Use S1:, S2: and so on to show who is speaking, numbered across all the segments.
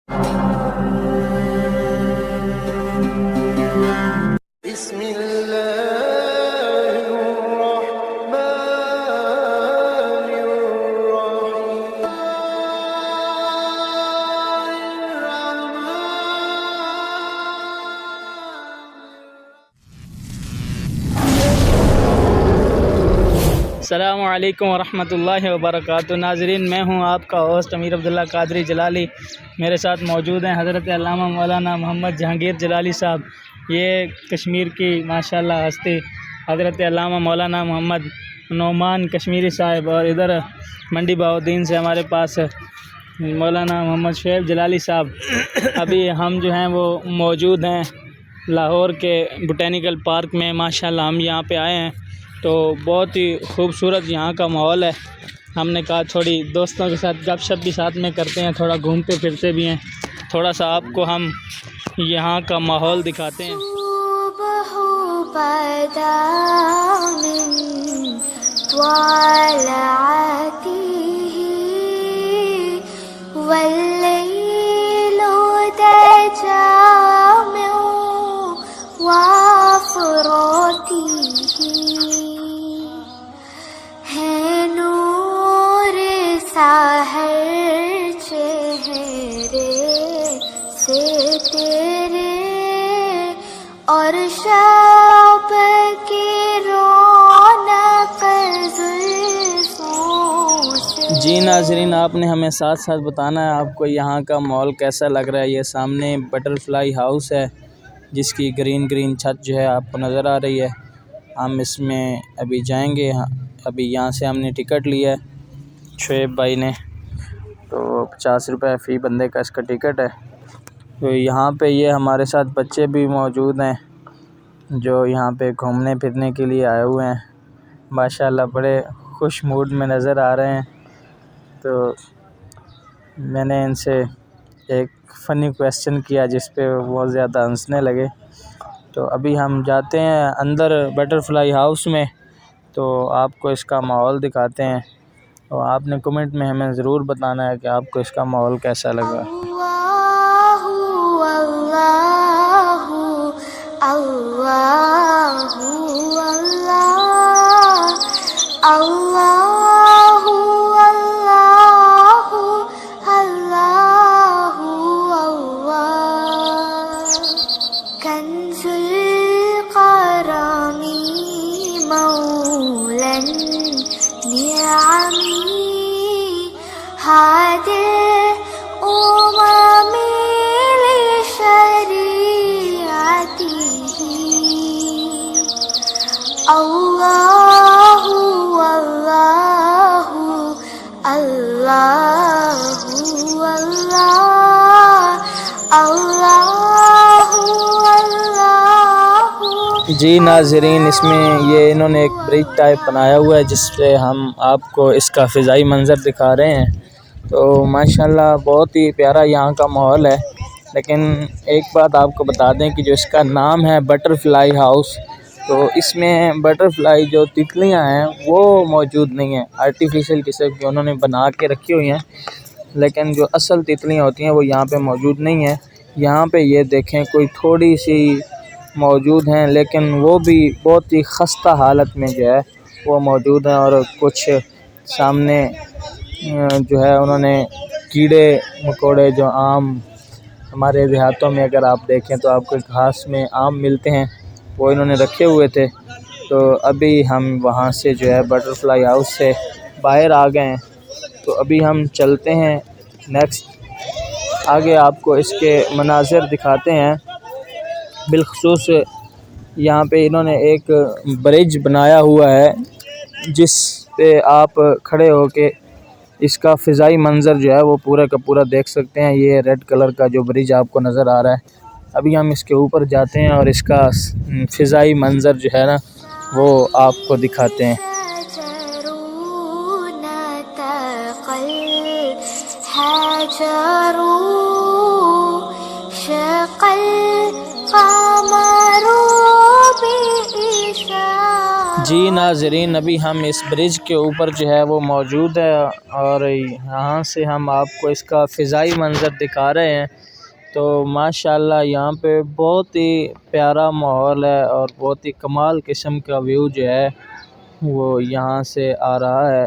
S1: بسم الله الرحمن
S2: السلام علیکم ورحمۃ اللہ وبرکاتہ۔ ناظرین، میں ہوں آپ کا ہوسٹ امیر عبداللہ قادری جلالی۔ میرے ساتھ موجود ہیں حضرت علامہ مولانا محمد جہانگیر جلالی صاحب، یہ کشمیر کی ماشاءاللہ ہستی حضرت علامہ مولانا محمد نعمان کشمیری صاحب، اور ادھر منڈی بہاؤالدین سے ہمارے پاس مولانا محمد شعیب جلالی صاحب۔ ابھی ہم جو ہیں وہ موجود ہیں لاہور کے بوٹینیکل پارک میں۔ ماشاءاللہ ہم یہاں پہ آئے ہیں تو بہت ہی خوبصورت یہاں کا ماحول ہے۔ ہم نے کہا تھوڑی دوستوں کے ساتھ گپ شپ بھی ساتھ میں کرتے ہیں، تھوڑا گھومتے پھرتے بھی ہیں، تھوڑا سا آپ کو ہم یہاں کا ماحول دکھاتے ہیں۔
S3: صبح بدا من طلعته والليل دجى من وفراته ہے نور سحر چہرے سے تیرے اور شب کی رونق زلفوں سے۔
S2: جی ناظرین، آپ نے ہمیں ساتھ ساتھ بتانا ہے آپ کو یہاں کا ماحول کیسا لگ رہا ہے۔ یہ سامنے بٹر فلائی ہاؤس ہے جس کی گرین چھت جو ہے آپ کو نظر آ رہی ہے۔ ہم اس میں ابھی جائیں گے۔ ابھی یہاں سے ہم نے ٹکٹ لیا ہے شعیب بھائی نے، تو 50 روپے فی بندے کا اس کا ٹکٹ ہے۔ تو یہاں پہ یہ ہمارے ساتھ بچے بھی موجود ہیں جو یہاں پہ گھومنے پھرنے کے لیے آئے ہوئے ہیں۔ ماشاءاللہ بڑے خوش موڈ میں نظر آ رہے ہیں۔ تو میں نے ان سے ایک فنی کویسچن کیا جس پہ وہ بہت زیادہ ہنسنے لگے۔ تو ابھی ہم جاتے ہیں اندر بٹر فلائی ہاؤس میں، تو آپ کو اس کا ماحول دکھاتے ہیں، اور آپ نے کمنٹ میں ہمیں ضرور بتانا ہے کہ آپ کو اس کا ماحول کیسا لگا۔
S3: اللہ اللہ اللہ اللہ اللہ اللہ اللہ کنز القرامی مولا نعمی ہادی الامم لشریعته اللہ اللہ اللہ اللہ اللہ۔
S2: جی ناظرین، اس میں یہ انہوں نے ایک برج ٹائپ بنایا ہوا ہے جس پہ ہم آپ کو اس کا فضائی منظر دکھا رہے ہیں۔ تو ماشاءاللہ بہت ہی پیارا یہاں کا ماحول ہے، لیکن ایک بات آپ کو بتا دیں کہ جو اس کا نام ہے بٹر فلائی ہاؤس، تو اس میں بٹر فلائی جو تتلیاں ہیں وہ موجود نہیں ہیں، آرٹیفیشیل قسم کی انہوں نے بنا کے رکھی ہوئی ہیں، لیکن جو اصل تتلیاں ہوتی ہیں وہ یہاں پہ موجود نہیں ہیں۔ یہاں پہ یہ دیکھیں کوئی تھوڑی سی موجود ہیں، لیکن وہ بھی بہت ہی خستہ حالت میں جو ہے وہ موجود ہیں، اور کچھ سامنے جو ہے انہوں نے کیڑے مکوڑے جو عام ہمارے دیہاتوں میں اگر آپ دیکھیں تو آپ کو گھاس میں آم ملتے ہیں، وہ انہوں نے رکھے ہوئے تھے۔ تو ابھی ہم وہاں سے جو ہے بٹر فلائی ہاؤس سے باہر آ گئے ہیں، تو ابھی ہم چلتے ہیں نیکسٹ آگے آپ کو اس کے مناظر دکھاتے ہیں۔ بالخصوص یہاں پہ انہوں نے ایک برج بنایا ہوا ہے جس پہ آپ کھڑے ہو کے اس کا فضائی منظر جو ہے وہ پورا کا پورا دیکھ سکتے ہیں۔ یہ ریڈ کلر کا جو برج آپ کو نظر آ رہا ہے، ابھی ہم اس کے اوپر جاتے ہیں اور اس کا فضائی منظر جو ہے نا وہ آپ کو دکھاتے ہیں۔ جی ناظرین، ابھی ہم اس برج کے اوپر جو ہے وہ موجود ہے اور یہاں سے ہم آپ کو اس کا فضائی منظر دکھا رہے ہیں۔ تو ماشاءاللہ یہاں پہ بہت ہی پیارا ماحول ہے اور بہت ہی کمال قسم کا ویو جو ہے وہ یہاں سے آ رہا ہے۔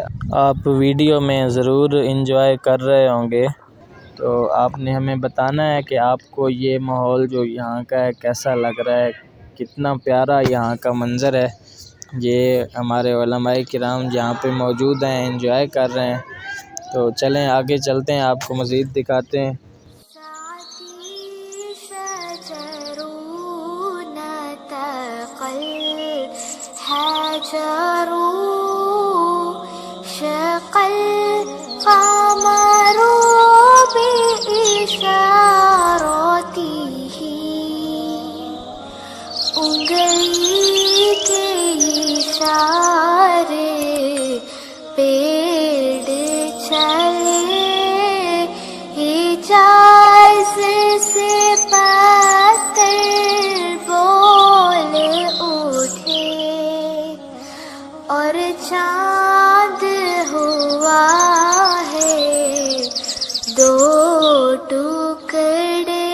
S2: آپ ویڈیو میں ضرور انجوائے کر رہے ہوں گے، تو آپ نے ہمیں بتانا ہے کہ آپ کو یہ ماحول جو یہاں کا ہے کیسا لگ رہا ہے، کتنا پیارا یہاں کا منظر ہے۔ یہ ہمارے علماء کرام جہاں پہ موجود ہیں انجوائے کر رہے ہیں، تو چلیں آگے چلتے ہیں، آپ کو مزید دکھاتے ہیں۔
S3: سعدي شجر نتقل حجر شق القمر بإشارته انگلی کے اشارے پیڑ چلے حجاز سے پتھر بول اٹھے اور چاند ہوا ہے دو ٹکڑے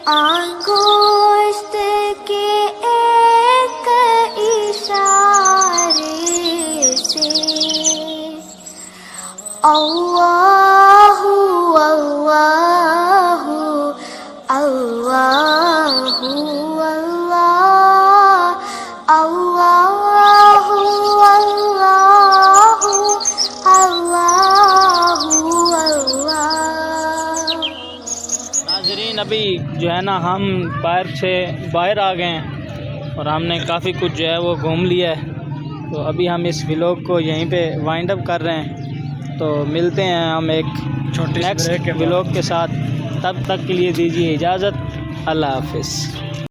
S3: انگشت کے ایک اشارے سے اللہ اللہ اللہ اللہ اللہ اللہ اللہ۔
S2: ناظرین، ابھی جو ہے نا ہم باہر آ گئے ہیں اور ہم نے کافی کچھ جو ہے وہ گھوم لیا ہے، تو ابھی ہم اس ولاگ کو یہیں پہ وائنڈ اپ کر رہے ہیں۔ تو ملتے ہیں ہم ایک چھوٹی نیکسٹ ولاگ کے ساتھ، تب تک کے لیے دیجیے اجازت، اللہ حافظ۔